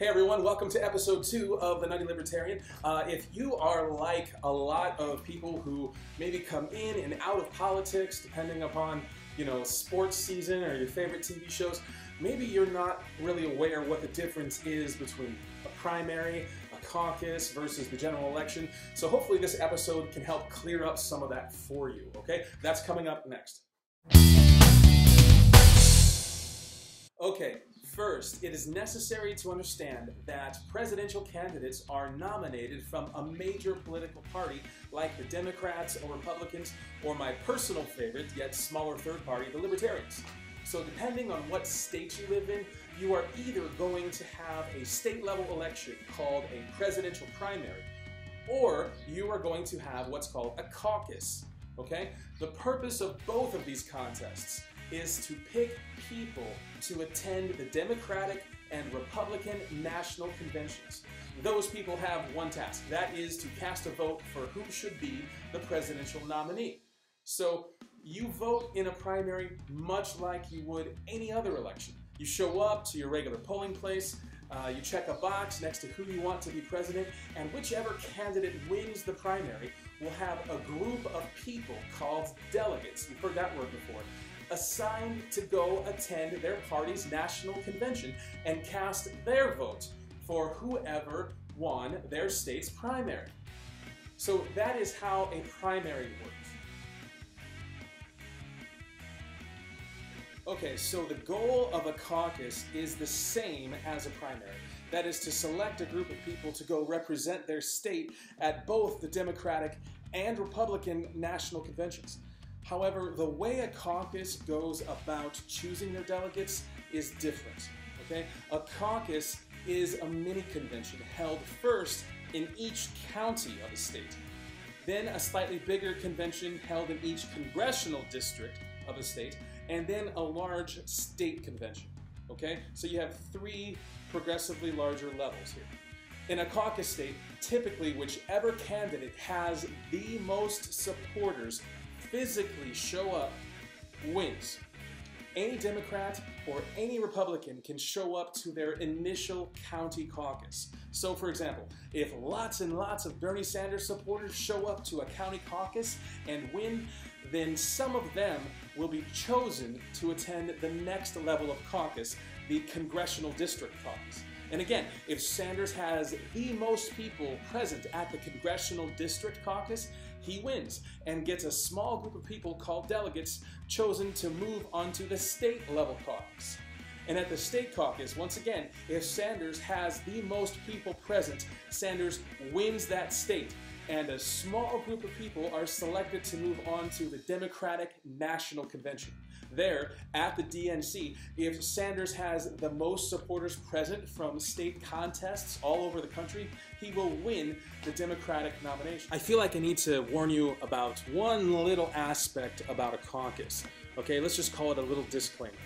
Hey everyone, welcome to episode 2 of The Nutty Libertarian. If you are like a lot of people who maybe come in and out of politics depending upon, sports season or your favorite TV shows, maybe you're not really aware what the difference is between a primary, a caucus versus the general election. So hopefully this episode can help clear up some of that for you, okay? That's coming up next. Okay, first, it is necessary to understand that presidential candidates are nominated from a major political party like the Democrats or Republicans, or my personal favorite, yet smaller third party, the Libertarians. So depending on what state you live in, you are either going to have a state-level election called a presidential primary, or you are going to have what's called a caucus, okay? The purpose of both of these contests is to pick people to attend the Democratic and Republican national conventions. Those people have one task, that is to cast a vote for who should be the presidential nominee. So you vote in a primary much like you would any other election. You show up to your regular polling place, you check a box next to who you want to be president, and whichever candidate wins the primary will have a group of people called delegates, you've heard that word before, assigned to go attend their party's national convention and cast their vote for whoever won their state's primary. So that is how a primary works. Okay, so the goal of a caucus is the same as a primary. That is to select a group of people to go represent their state at both the Democratic and Republican national conventions. However, the way a caucus goes about choosing their delegates is different, okay? A caucus is a mini convention held first in each county of a state, then a slightly bigger convention held in each congressional district of a state, and then a large state convention, okay? So you have 3 progressively larger levels here. In a caucus state, typically whichever candidate has the most supporters physically show up wins. Any Democrat or any Republican can show up to their initial county caucus. So for example, if lots and lots of Bernie Sanders supporters show up to a county caucus and win, then some of them will be chosen to attend the next level of caucus, the Congressional District Caucus. And again, if Sanders has the most people present at the Congressional District Caucus, he wins and gets a small group of people called delegates chosen to move onto the state-level caucus. And at the state caucus, once again, if Sanders has the most people present, Sanders wins that state, and a small group of people are selected to move on to the Democratic National Convention. There, at the DNC, if Sanders has the most supporters present from state contests all over the country, he will win the Democratic nomination. I feel like I need to warn you about one little aspect about a caucus. Okay, let's just call it a little disclaimer.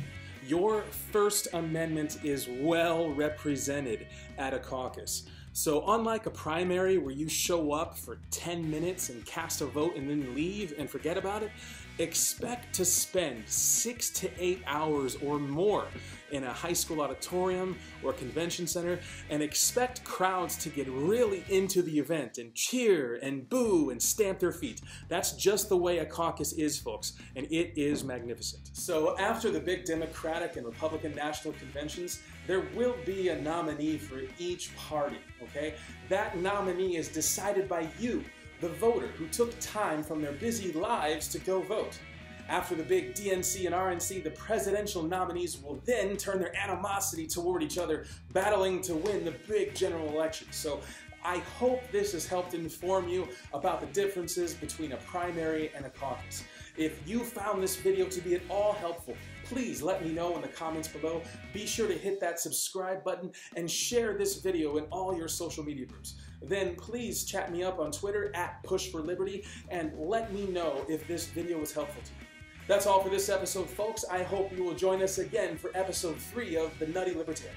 Your First Amendment is well represented at a caucus. So unlike a primary where you show up for 10 minutes and cast a vote and then leave and forget about it, expect to spend 6 to 8 hours or more in a high school auditorium or convention center, and expect crowds to get really into the event and cheer and boo and stamp their feet. That's just the way a caucus is, folks, and it is magnificent. So after the big Democratic and Republican national conventions, there will be a nominee for each party, okay? That nominee is decided by you, the voter, who took time from their busy lives to go vote. After the big DNC and RNC, the presidential nominees will then turn their animosity toward each other, battling to win the big general election. So I hope this has helped inform you about the differences between a primary and a caucus. If you found this video to be at all helpful, please let me know in the comments below. Be sure to hit that subscribe button and share this video in all your social media groups. Then please chat me up on Twitter @PushForLiberty and let me know if this video was helpful to you. That's all for this episode, folks. I hope you will join us again for episode 3 of The Nutty Libertarian.